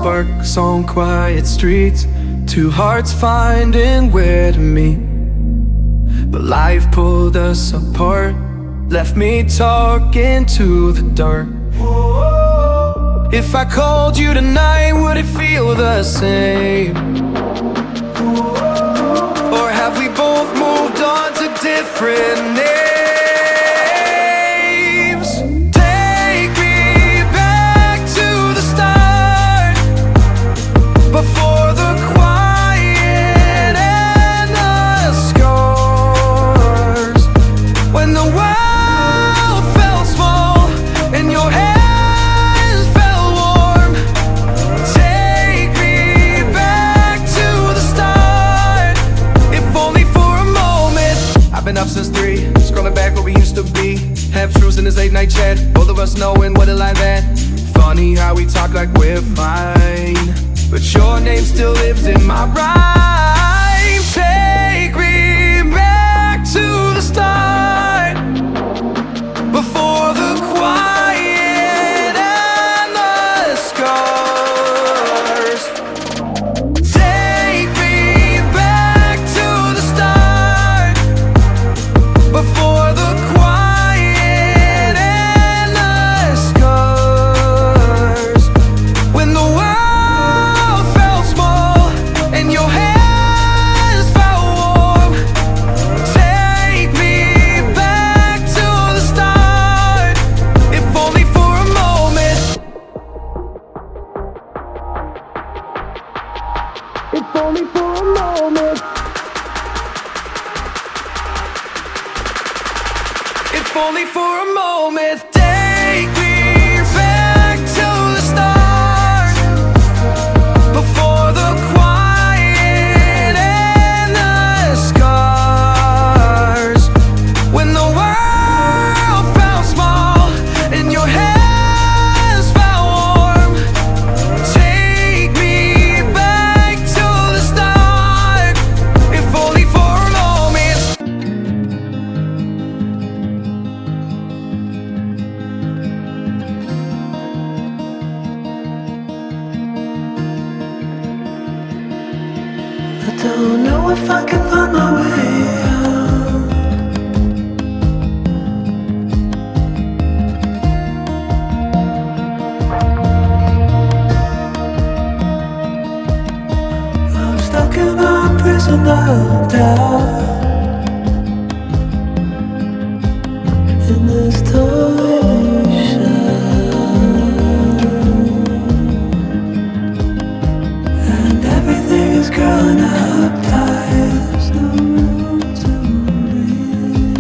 sparks on quiet streets, two hearts finding where to meet. But life pulled us apart, left me talking to the dark. If I called you tonight, would it feel the same? Or have we both moved on to different names? Take me back to the start, before the quiet and the scars, when the world felt small and your hands felt warm. Take me back to the start, if only for a moment. I've been up since 3, scrolling back where we used to be, half truths in this late night chat, both of us knowing what a line that. Funny how we talk like we're fine, but your name still lives in my rhyme. Take me back to the start, before the quiet and the scars. Take me back to the start, before the quiet and the scars, when the world felt small and your hands felt warm. Take me back to the start, if only for a moment. If only for a moment. If only for a moment. Take me back to the start, before the quiet and the scars, when the world felt small and your hands felt warm. Take me back to the start, if only for a moment. I don't know if I can find my way out. I'm stuck in a prison of doubt, in this and everything is growing up tight. There's no room to breathe,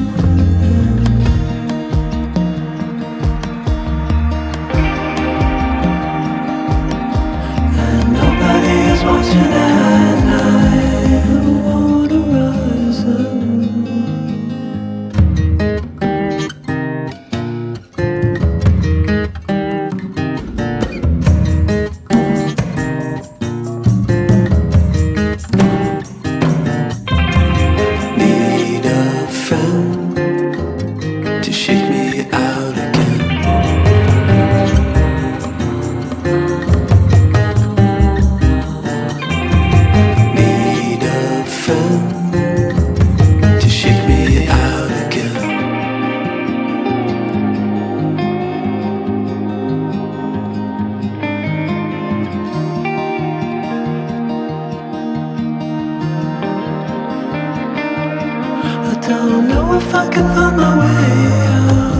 and nobody is watching at night. I wanna rise up. Need a friend to shake me out again. Need a friend to shake me out again. I don't know if I can find my way out.